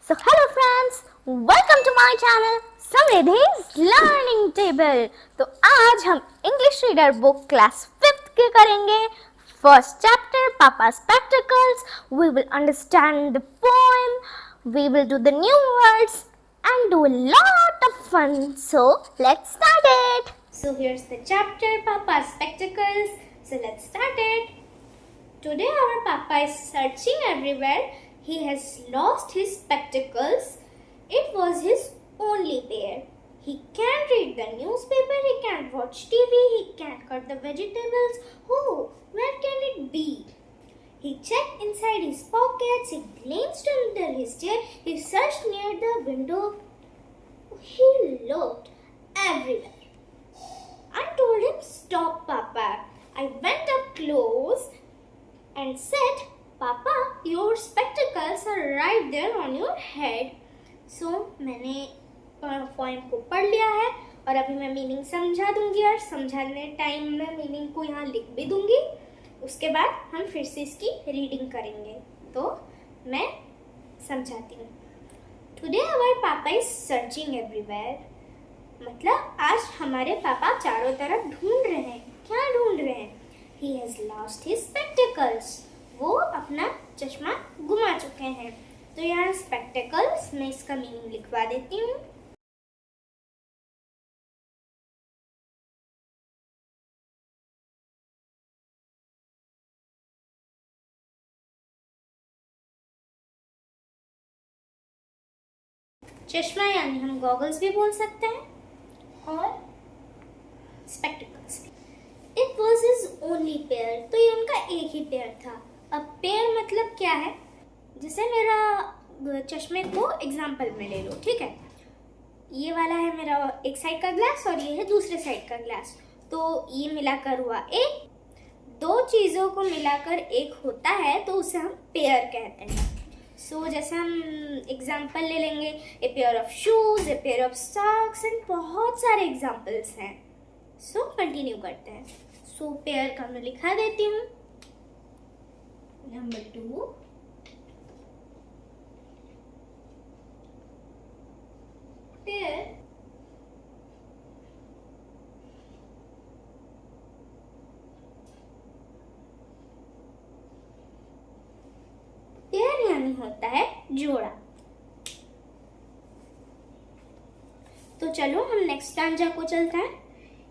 So hello friends, welcome to my channel Samriddhi's learning table. तो आज हम English reader book class 5th के करेंगे। First chapter papa spectacles. We will understand the poem, we will do the new words and do a lot of fun. So let's start it. So here's the chapter Papa Spectacles. So let's start it. Today our Papa is searching everywhere. He has lost his spectacles. It was his only pair. He can't read the newspaper, he can't watch TV, he can't cut the vegetables. Oh, where can it be? He checked inside his pockets, he glanced under his chair, he searched near the window. He looked everywhere. I told him, "Stop, Papa." I went up close and said, "Papa, your spectacles are right there on your head." So, मैंने poem को पढ़ लिया है और अभी मैं meaning समझा दूंगी और समझाने टाइम में मीनिंग को यहाँ लिख भी दूंगी। उसके बाद हम फिर से इसकी रीडिंग करेंगे। तो मैं समझाती हूँ। Today our Papa is searching everywhere. मतलब आज हमारे पापा चारों तरफ ढूंढ रहे हैं। क्या ढूंढ रहे हैं? He has lost his spectacles. वो अपना चश्मा गुमा चुके हैं। तो यहाँ spectacles मैं इसका मीनिंग लिखवा देती हूँ। चश्मा यानी हम गॉगल्स भी बोल सकते हैं और spectacles भी। It was his only pair. तो ये उनका एक ही पेयर था। अब पेयर मतलब क्या है? जैसे मेरा चश्मे को एग्जाम्पल में ले लो, ठीक है? ये वाला है मेरा एक साइड का ग्लास और ये है दूसरे साइड का ग्लास। तो ये मिलाकर हुआ एक। दो चीज़ों को मिलाकर एक होता है तो उसे हम पेयर कहते हैं। सो जैसे हम एग्जाम्पल ले लेंगे, ए pair of shoes, A pair of socks and बहुत सारे एग्जाम्पल्स हैं। सो कंटिन्यू करते हैं। सो पेयर का मैं लिखा देती हूँ। नंबर 2, पेयर पेयर यानी होता है जोड़ा। तो चलो हम नेक्स्ट स्टैंजा को चलते हैं।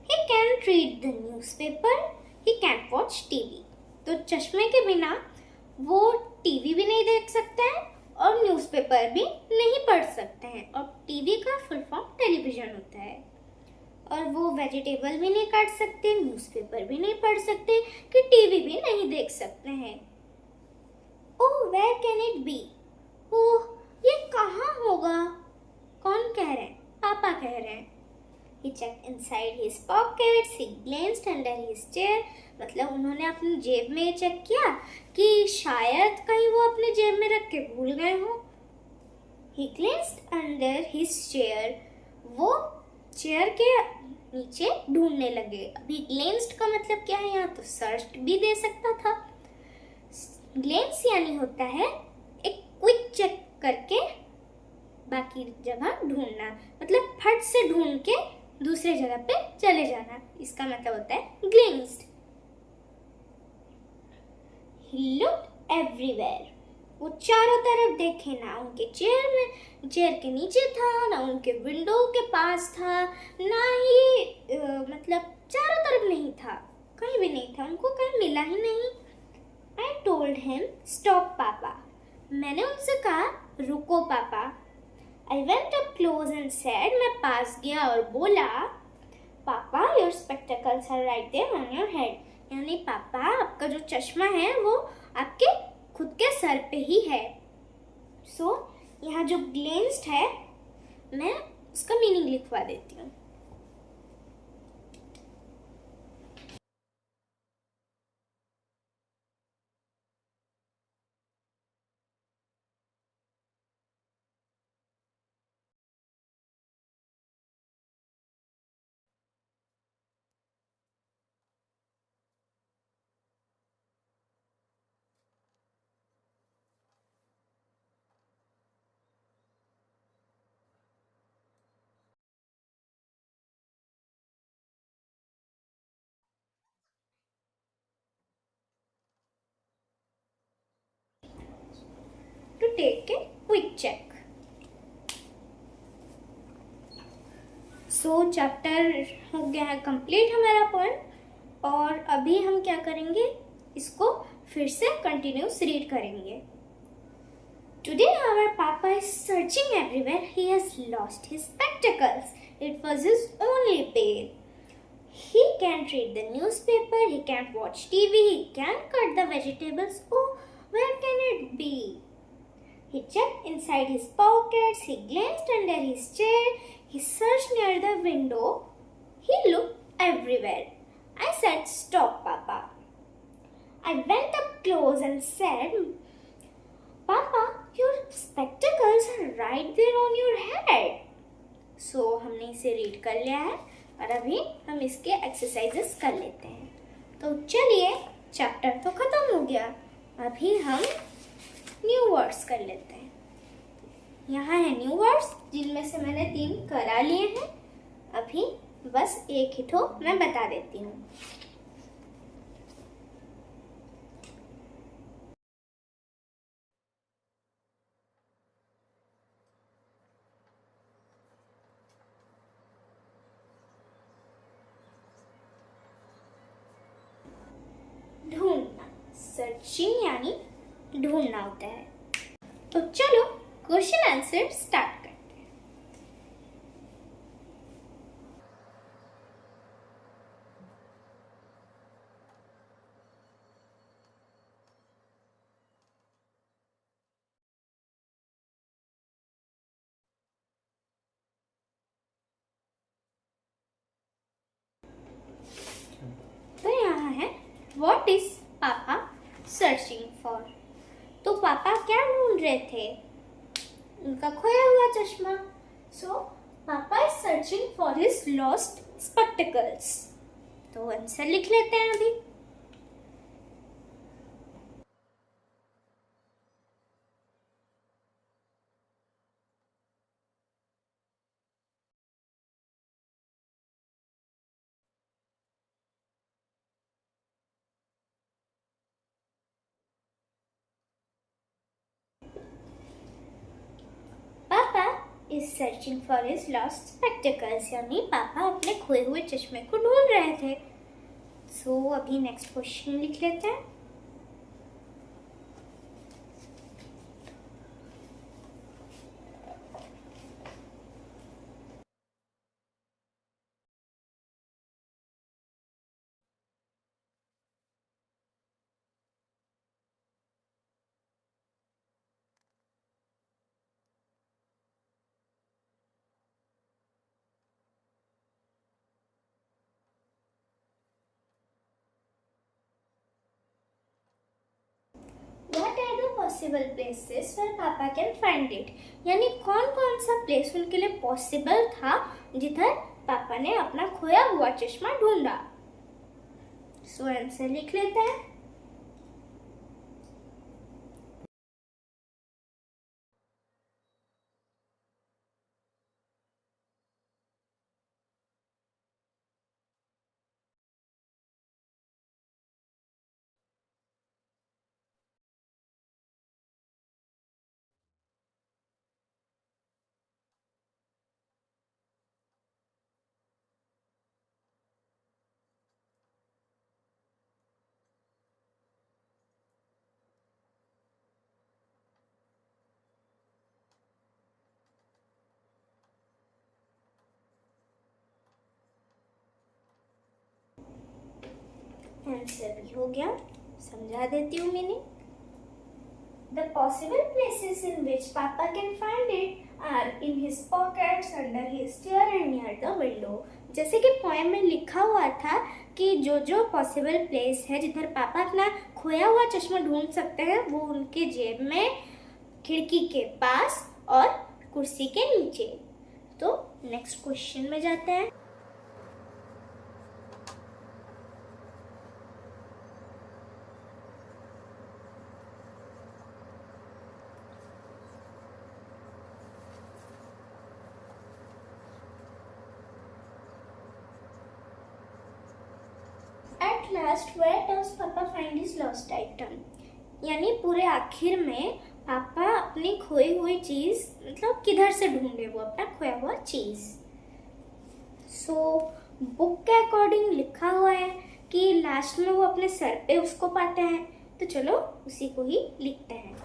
He can't read the newspaper, he can't watch TV. तो चश्मे के बिना वो टीवी भी नहीं देख सकते हैं और न्यूज़पेपर भी नहीं पढ़ सकते हैं। और टीवी का फुल फॉर्म टेलीविजन होता है। और वो वेजिटेबल भी नहीं काट सकते, न्यूज़पेपर भी नहीं पढ़ सकते, कि टीवी भी नहीं देख सकते हैं। ओह, वेयर कैन इट बी? ओह, ये कहाँ होगा? कौन कह रहे हैं? पापा कह रहे हैं। He checked inside his pockets, he glanced under his chair. मतलब उन्होंने अपनी जेब में ये चेक किया कि शायद कहीं वो अपने जेब में रख के भूल गए हो। He glanced under his chair. वो चेयर के नीचे ढूंढने लगे। अभी glanced का मतलब क्या है? यहाँ तो सर्च भी दे सकता था। ग्लेंस यानी होता है एक क्विक चेक करके बाकी जगह ढूंढना, मतलब फट से ढूंढ के दूसरे जगह पे चले जाना। इसका मतलब होता है ग्लेंस्ड। He looked everywhere. वो चारों तरफ देखे, ना उनके चेयर के नीचे था, ना उनके विंडो के पास था, ना ही मतलब चारों तरफ नहीं था, कहीं भी नहीं था, उनको कहीं मिला ही नहीं। I told him, "Stop, Papa." मैंने उनसे कहा, रुको पापा। I went up close and said, मैं पास गया और बोला, पापा, your spectacles are right there on your head. यानी पापा, आपका जो चश्मा है वो आपके खुद के सर पे ही है। सो यहाँ जो glanced है मैं उसका मीनिंग लिखवा देती हूँ। take a quick check. So chapter हो गया है कंप्लीट हमारा पॉइंट, और अभी हम क्या करेंगे, इसको फिर से कंटिन्यूस रीड करेंगे. Today our papa is searching everywhere. He has lost his spectacles. It was his only pair. He can't read the newspaper. He can't watch TV. He can't cut the vegetables. Oh, where can it be? He checked inside his pockets. He glanced under his chair. He searched near the window. He looked everywhere. I said, "Stop, Papa." I went up close and said, "Papa, your spectacles are right there on your head." So हमने इसे read कर लिया है और अभी हम इसके exercises कर लेते हैं. तो चलिए, चैप्टर तो खत्म हो गया, अभी हम न्यू वर्ड्स कर लेते हैं. यहाँ है न्यू वर्ड्स, जिनमें से मैंने 3 करा लिए हैं. अभी बस एक ही ठो मैं बता देती हूँ. ढूंढना, सर्चिंग यानी ढूंढना होता है. तो चलो क्वेश्चन आंसर स्टार्ट करते हैं. तो यहाँ है, व्हाट इज पापा सर्चिंग फॉर. तो पापा क्या ढूंढ रहे थे, उनका खोया हुआ चश्मा. सो पापा is searching for his lost spectacles. तो आंसर लिख लेते हैं अभी. Is searching for his lost spectacles, यानी पापा अपने खोए हुए चश्मे को ढूंढ रहे थे. सो अभी नेक्स्ट क्वेश्चन लिख लेते हैं. What are the possible places where Papa can find it? यानी कौन कौन सा प्लेस उनके लिए पॉसिबल था जिधर पापा ने अपना खोया हुआ चश्मा ढूंढा. सो आंसर लिख लेते हैं. आंसर भी हो गया, समझा देती हूँ meaning. The possible places in which Papa can find it are in his pockets, under his chair and near the window. जैसे कि पोएम में लिखा हुआ था कि जो जो पॉसिबल प्लेस है जिधर पापा अपना खोया हुआ चश्मा ढूंढ सकते हैं, वो उनके जेब में, खिड़की के पास और कुर्सी के नीचे. तो नेक्स्ट क्वेश्चन में जाते हैं. At last, where does Papa find his lost item? यानी पूरे आखिर में पापा अपनी खोई हुई चीज मतलब किधर से ढूंढे वो अपना खोया हुआ चीज। सो बुक के अकॉर्डिंग लिखा हुआ है कि लास्ट में वो अपने सर पे उसको पाते हैं, तो चलो उसी को ही लिखते हैं।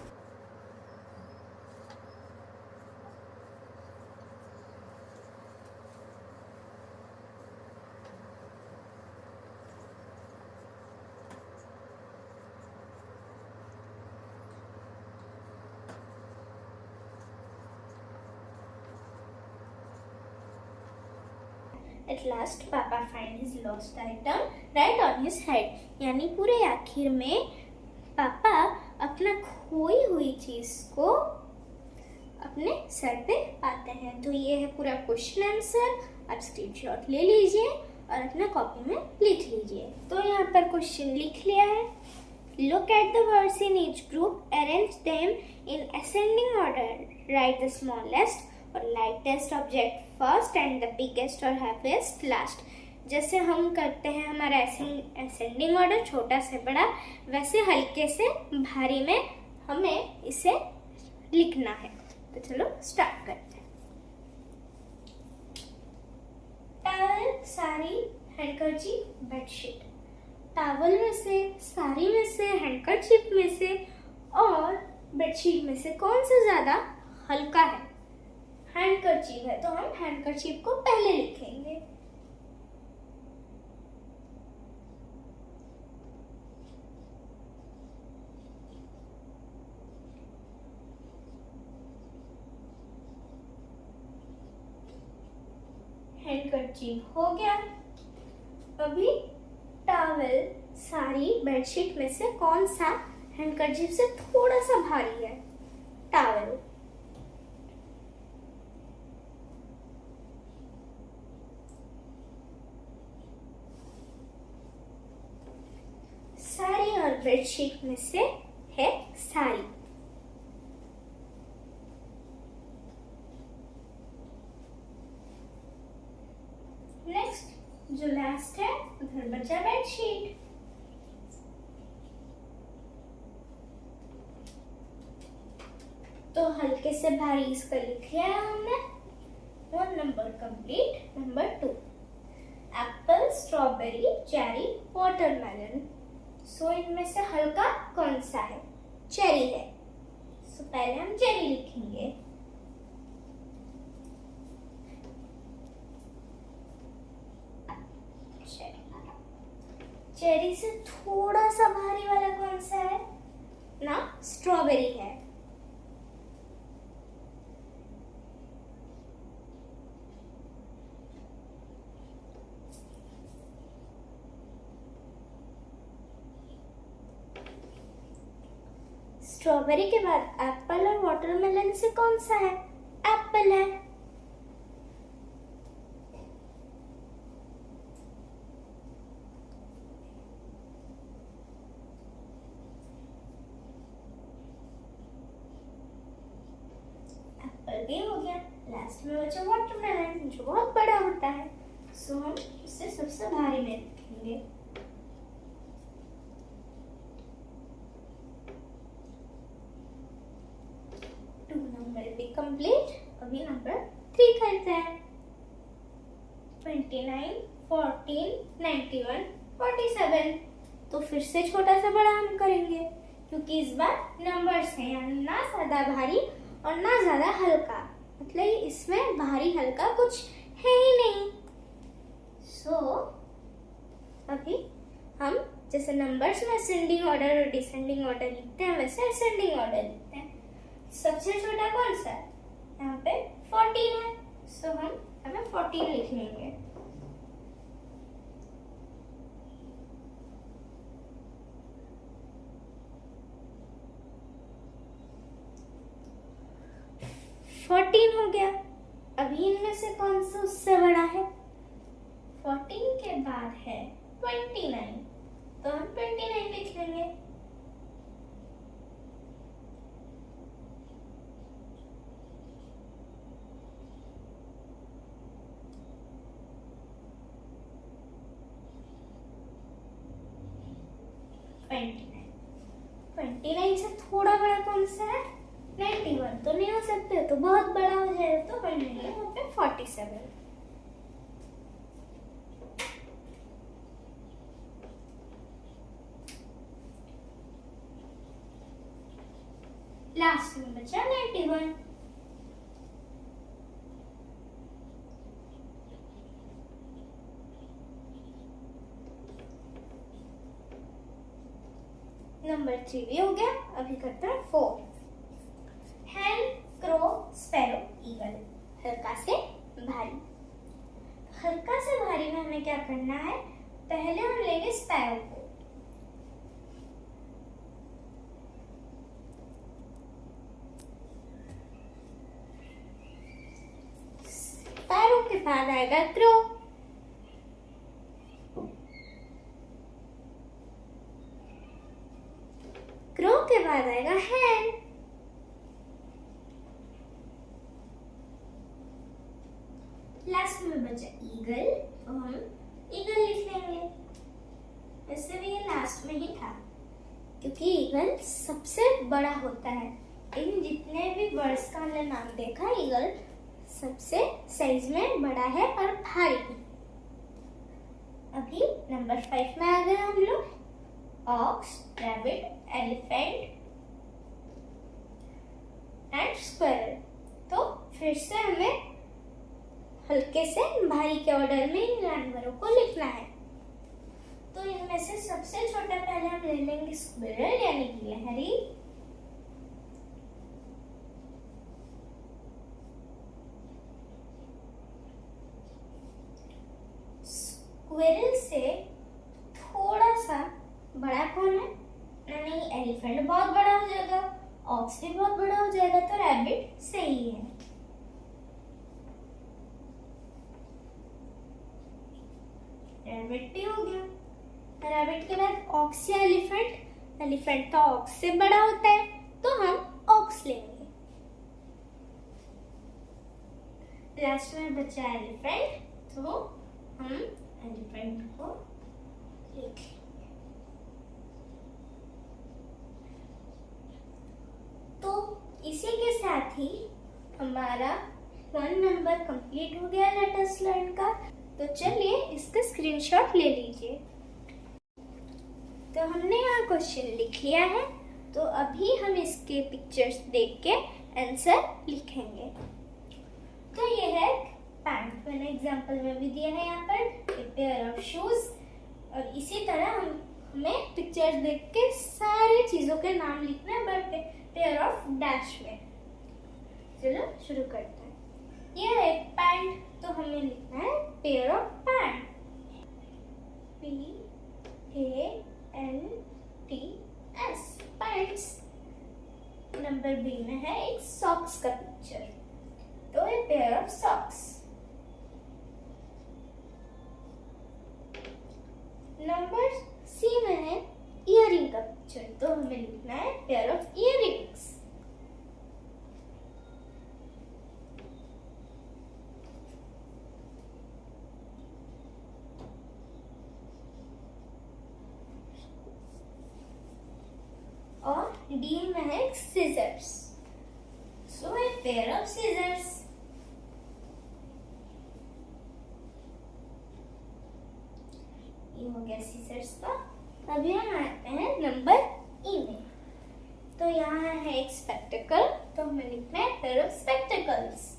At last, Papa find his lost item right on his head. यानी पूरे आखिर में पापा अपना खोई हुई चीज को अपने सर पे पाते हैं। तो ये है पूरा क्वेश्चन आंसर। आप स्क्रीनशॉट ले लीजिए और अपना कॉपी में लिख लीजिए। तो यहाँ पर क्वेश्चन लिख लिया है। Look at the words in each group, arrange them in ascending order. Write the smallest और lightest object first and the biggest or heaviest last. जैसे हम करते हैं हमारा ascending order, छोटा से बड़ा, वैसे हल्के से भारी में हमें इसे लिखना है। तो चलो स्टार्ट करते हैं। Towel, sari, handkerchief, bedsheet. Towel में से, साड़ी में से, हैंडकरचीफ में से और बेडशीट में से कौन सा ज्यादा हल्का है? हैंडकरचीफ है, तो हम हैंडकरचीफ को पहले लिखेंगे। हैंडकरचीफ हो गया। अभी टॉवल, साड़ी, बेडशीट में से कौन सा हैंडकरचीफ से थोड़ा सा भारी है? टॉवल। साड़ी और बेडशीट में से है साड़ी। नेक्स्ट जो लास्ट है उधर बचा बेडशीट। तो हल्के से भारी इसका लिख लिया है हमने। 1 number complete. Number 2, apple, strawberry, cherry, watermelon. So इनमें से हल्का कौन सा है? चेरी है। सो पहले हम चेरी लिखेंगे। चेरी से थोड़ा सा भारी वाला कौन सा है? ना, स्ट्रॉबेरी है। स्ट्रॉबेरी के बाद एप्पल और वाटरमेलन से कौन सा है? एप्पल है। एप्पल भी हो गया। लास्ट में बचा वाटरमेलन जो बहुत बड़ा होता है। सो हम इसे सबसे भारी में रखेंगे। कंप्लीट। अभी नंबर 3 करते हैं। 29, 14, 91, 47। तो फिर से छोटा सा बड़ा हम करेंगे क्योंकि इस बार नंबर्स हैं, यानी ना ज्यादा भारी और ना ज्यादा हल्का। मतलब इसमें भारी हल्का कुछ है ही नहीं। सो अभी हम जैसे नंबर्स में असेंडिंग ऑर्डर और डिसेंडिंग ऑर्डर लिखते हैं वैसे असेंडिंग ऑर्डर लिखते हैं। सबसे छोटा कौन सा है? यहाँ पे 14 है। सो हम हमें 14 लिख लेंगे। हो गया। अभी इनमें से कौन सा उससे बड़ा है? 14 के बाद है 29, तो हम 29 लिख लेंगे। ट्वेंटी नाइन से थोड़ा बड़ा कौन सा है? 91 तो नहीं हो सकते, तो बहुत बड़ा हो जाएगा, तो हम लेंगे वहाँ पे 47। लास्ट में बचा 91। नंबर 3 भी हो गया। अभी करते हैं 4। हैन, क्रो, स्पैरो, ईगल। हल्का से भारी। हल्का से भारी में हमें क्या करना है, पहले हम लेंगे स्पैरो को। स्पैरो के बाद आएगा क्रो। क्रो के बाद आएगा हैन। लास्ट में बचा ईगल, तो हम ईगल लिख लेंगे। वैसे भी ये लास्ट में ही था, क्योंकि ईगल सबसे बड़ा होता है। इन जितने भी बर्ड्स का हमने नाम देखा, ईगल सबसे साइज में बड़ा है और भारी भी। अभी नंबर 5 में आ गए हम लोग। Ox, rabbit, elephant and squirrel. तो फिर से हमें हल्के से भारी के ऑर्डर में इन जानवरों को लिखना है। तो इनमें से सबसे छोटा पहले हम ले लेंगे स्क्वायरल, यानी गिलहरी। स्क्वायरल से थोड़ा सा बड़ा कौन है? नहीं, एलिफेंट बहुत बड़ा हो जाएगा, ऑक्स भी बहुत बड़ा हो जाएगा, तो रैबिट सही है। रैबिट भी हो गया। रैबिट के बाद ऑक्स या एलिफेंट। एलिफेंट तो ऑक्स से बड़ा होता है, तो हम ऑक्स लेंगे। लास्ट में बचा एलिफेंट, तो हम एलिफेंट को लिख लेंगे। तो इसी के साथ ही हमारा 1 नंबर कंप्लीट हो गया लेट अस लर्न का। तो चलिए इसका स्क्रीनशॉट ले लीजिए। तो हमने यहाँ क्वेश्चन लिख लिया है, तो अभी हम इसके पिक्चर्स देख के आंसर लिखेंगे। तो ये है पैंट, मैंने एग्जांपल में भी दिया है यहाँ पर, पेयर ऑफ शूज। और इसी तरह हमें पिक्चर्स देख के सारी चीजों के नाम लिखना है, बट पेयर ऑफ डैश में। चलो शुरू करते हैं। ये है पैंट, तो हमें लिखना है pair of pant. PANTS, pants. Number B में है एक सॉक्स का पिक्चर, तो ये pair of socks. Number C में है इयरिंग का पिक्चर, तो हमें लिखना है पेयर ऑफ इयरिंग्स। और डी में है scissors, so a pair of scissors. ये हो गया सीजर्स का। अभी हम आते हैं नंबर ई में। तो यहाँ है एक स्पेक्टिकल, तो हमें लिखना है पेयर ऑफ स्पेक्टिकल्स।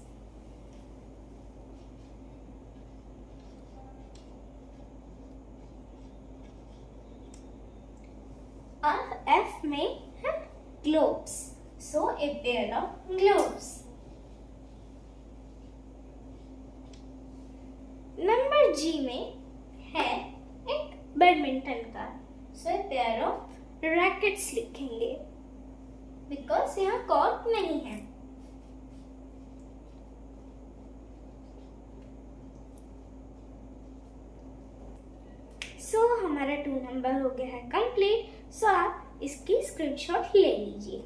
और एफ में है gloves, so a pair of gloves. Number G में है एक बैडमिंटन का, so a pair of rackets लिखेंगे, बिकॉज यहाँ कॉर्क नहीं है। सो हमारा 2 नंबर हो गया है कंप्लीट। सो आप इसकी स्क्रीनशॉट ले लीजिए।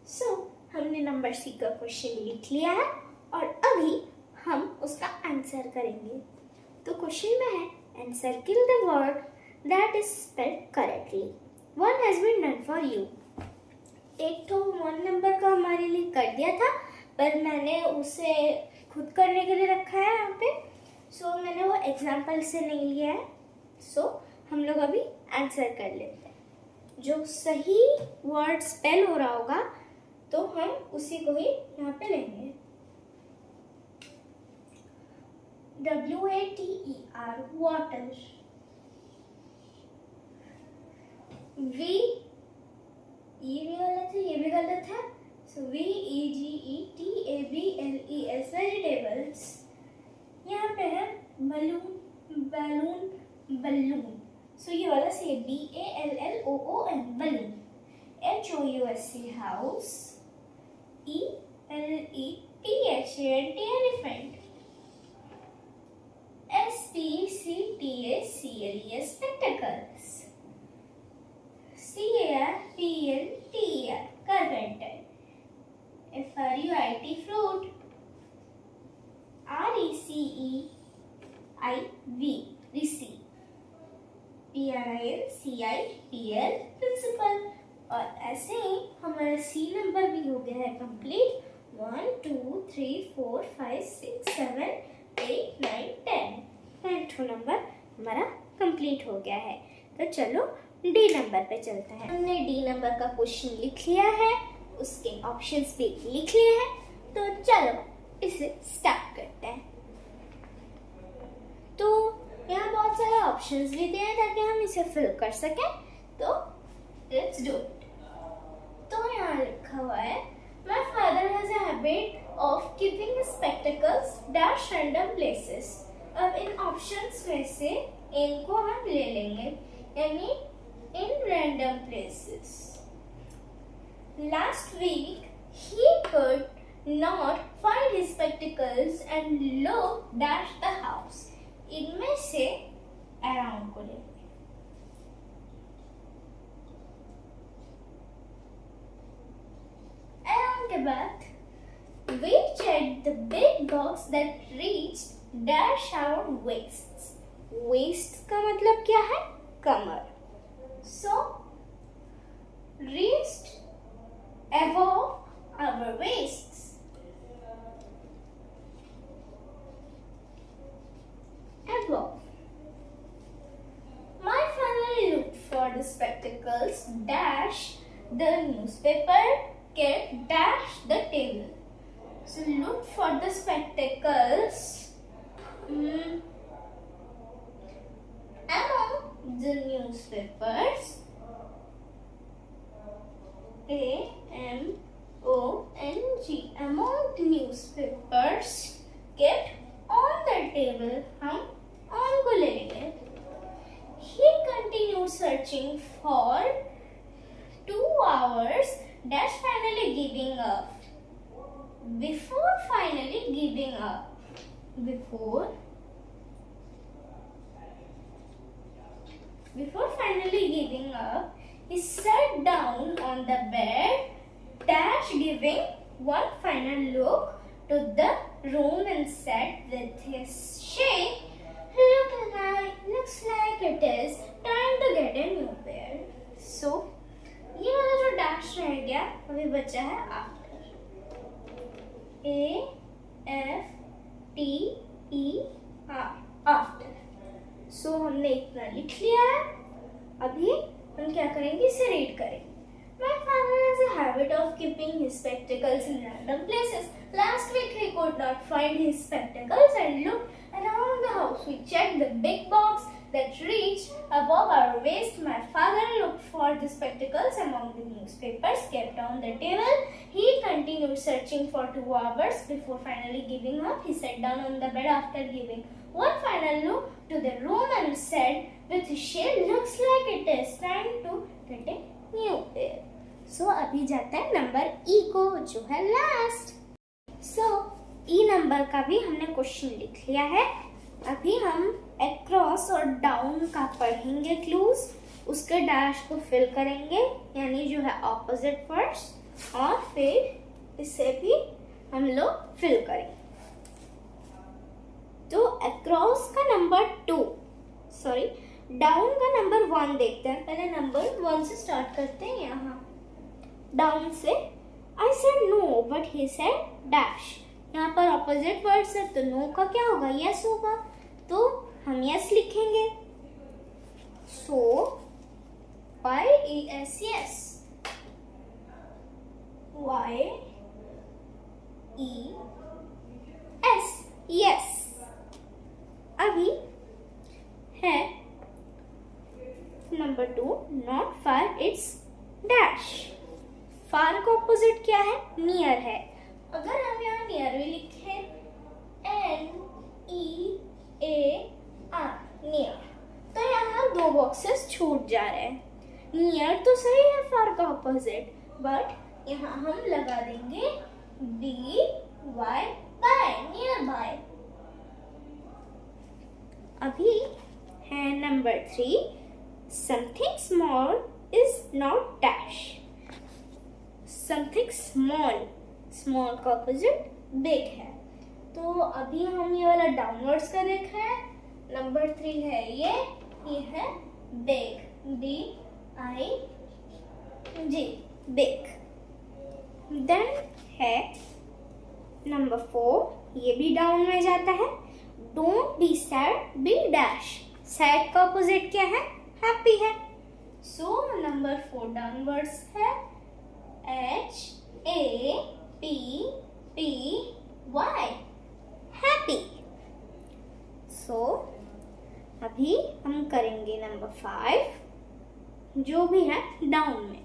सो हमने नंबर सी का क्वेश्चन लिख लिया है और अभी हम उसका आंसर करेंगे। तो क्वेश्चन में है encircle the word that is spelled correctly. One has been done for you. एक तो 1 नंबर का हमारे लिए कर दिया था, पर मैंने उसे खुद करने के लिए रखा है यहाँ पे, सो मैंने वो एग्जाम्पल से नहीं लिया है. सो हम लोग अभी आंसर कर लेते हैं. जो सही वर्ड स्पेल हो रहा होगा तो हम उसी को ही यहाँ पे लेंगे. WATER, water. V, ये भी गलत है, ये भी गलत है. So VEGETABLES, vegetables. यहाँ पे है balloon. So ये वाला से BALLOON, balloon. HOUSE, house. ELEPHANT, elephant. SPECTACLE, spectacles. CARPLTER, carpenter. FRUIT, fruit. RECEIV, receive. PRINCIPL, principal. और ऐसे ही हमारा C नंबर भी हो गया है कंप्लीट. 1 2 3 4 5 6 7 8 9 10. 10 नंबर हमारा कंप्लीट हो गया है. तो चलो डी नंबर पे चलते हैं. हमने डी नंबर का क्वेश्चन लिख लिया है, उसके ऑप्शंस भी लिख लिए हैं. तो चलो इसे स्टार्ट करते हैं. तो यहाँ बहुत सारे ऑप्शंस भी दिए हैं ताकि हम इसे फिल कर सकें. तो लेट्स डू इट. तो यहाँ लिखा हुआ है, my father has a habit of keeping spectacles dash random places. अब इन ऑप्शंस में से इनको हम ले लेंगे, यानी in random places. Last week, he could not find his spectacles and looked dash the house. इनमें से around को लेंगे. Around के बाद we checked the big box that reached dash our waists. Waist का मतलब क्या है? कमर. So, reached above our waists. Above. My father looked for the spectacles dash the newspaper kept dash the table. So, look for the spectacles among the newspapers. AMONG, among the newspapers kept on the table. हम on को लेंगे. He continued searching for 2 hours dash finally giving up. Before finally giving up. Before finally giving up, he sat down on the bed, dash giving one final look to the room and said with his shake, looks like it is time to get a new pair. So, ये वाला जो dash रह गया अभी बचा है after. AFTER, after. सो हमने इतना लिख लिया है. अभी हम क्या करेंगे, इसे रीड करेंगे. My father has a habit of keeping his spectacles in random places. Last week he could not find his spectacles and looked around the house. We checked the big box that reached above our waist. My father looked for the spectacles among the newspapers kept on the table. He continued searching for 2 hours before finally giving up. He sat down on the bed after giving one final look to the room and said with a shade, looks like it is time to get a new pair. So अभी जाता है number ई को, जो है last. सो ई number का भी हमने question लिख लिया है. अभी हम अक्रॉस और डाउन का पढ़ेंगे क्लूज, उसके डैश को फिल करेंगे, यानी जो है ऑपोजिट वर्ड्स, और फिर इसे भी हम लोग फिल करेंगे. तो अक्रॉस का नंबर 2, डाउन का नंबर 1 देखते हैं। पहले नंबर 1 से स्टार्ट करते हैं। यहाँ डाउन से I said no but he said dash। यहाँ पर ऑपोजिट वर्ड्स है तो नो का क्या होगा, यस होगा, तो हम यस लिखेंगे। So YES yes, YES yes. अभी है number 2, not far it's dash. Far का ऑपोजिट क्या है, नियर है। अगर हम यहाँ नियर भी लिखें NEAR नियर, तो यहाँ 2 बॉक्सेस छूट जा रहे हैं। नियर तो सही है फार का ऑपोजिट, बट यहाँ हम लगा देंगे DY बाय, नियर बाय। अभी है number 3, something small is not dash. Something small, small का ऑपोजिट बिग है, तो अभी हम ये वाला डाउनवर्ड्स का देख रहे हैं। नंबर 3 है ये है बिग, BIG बिग। देन है नंबर 4, ये भी डाउन में जाता है। Don't be sad, B dash. Sad का ऑपोजिट क्या है, हैप्पी है, सो नंबर 4 डाउनवर्ड्स है HAPPY हैप्पी। सो अभी हम करेंगे नंबर 5, जो भी है डाउन में।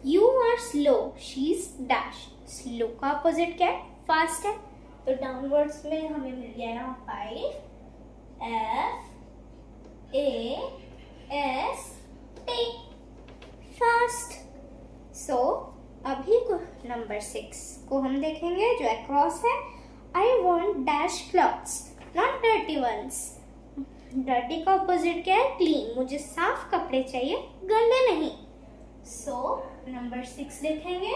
You are slow, she is dash. Slow का अपोजिट क्या है, फास्ट है, तो डाउनवर्ड्स में हमें मिल जाएगा 5 FAST फास्ट। सो अभी नंबर 6 को हम देखेंगे जो अक्रॉस है। I want dash clothes, not dirty ones। Dirty का ऑपोजिट क्या है, क्लीन। मुझे साफ कपड़े चाहिए, गंदे नहीं। सो नंबर 6 लिखेंगे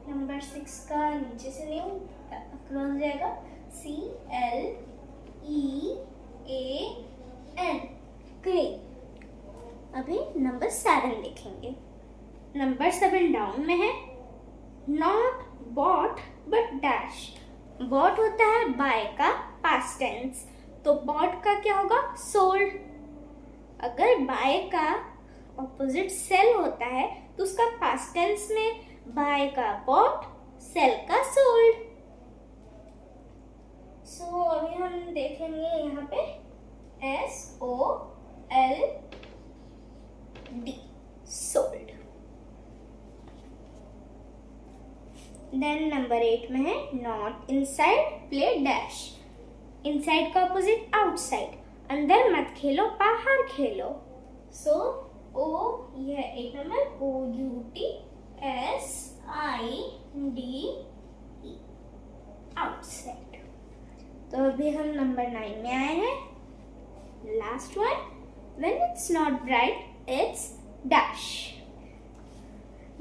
नंबर 6 का नीचे से नहीं अक्रॉस जाएगा, CLEAN क्लीन। अभी नंबर 7 लिखेंगे। नंबर 7 डाउन में है। Not bought but dash. Bought होता है बाय का पास्ट टेंस, तो बॉट का क्या होगा, सोल्ड। अगर बाय का ऑपोजिट सेल होता है तो उसका पास्ट टेंस में बाय का बॉट, सेल का सोल्ड। सो अभी हम देखेंगे यहाँ पे SOLD सोल्ड। देन नंबर 8 में है not inside play dash. Inside का ऑपोजिट आउटसाइड। अंदर मत खेलो, बाहर खेलो। सो ओ ये 8 नंबर OUTSIDE आउटसाइड। तो अभी हम नंबर 9 में आए हैं। Last one, when it's not bright it's dash.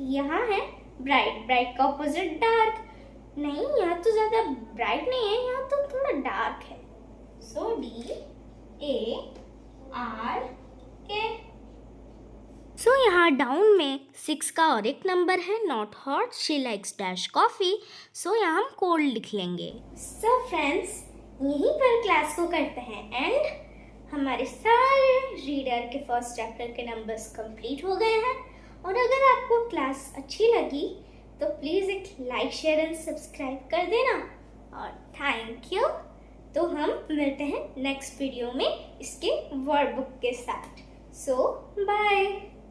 यहाँ है ब्राइट, ब्राइट का ऑपोजिट डार्क। नहीं, यहाँ तो ज्यादा ब्राइट नहीं है, यहाँ तो थोड़ा डार्क है। सो DARK। सो यहाँ डाउन में 6 का और एक नंबर है, not hot, she likes dash coffee. So यहाँ हम कोल्ड लिख लेंगे। सो फ्रेंड्स, यहीं पर क्लास को करते हैं एंड। हमारे सारे रीडर के फर्स्ट चैप्टर के नंबर्स कंप्लीट हो गए हैं। और अगर आपको क्लास अच्छी लगी तो प्लीज़ एक लाइक, शेयर एंड सब्सक्राइब कर देना। और थैंक यू। तो हम मिलते हैं नेक्स्ट वीडियो में इसके वर्ड बुक के साथ। सो बाय।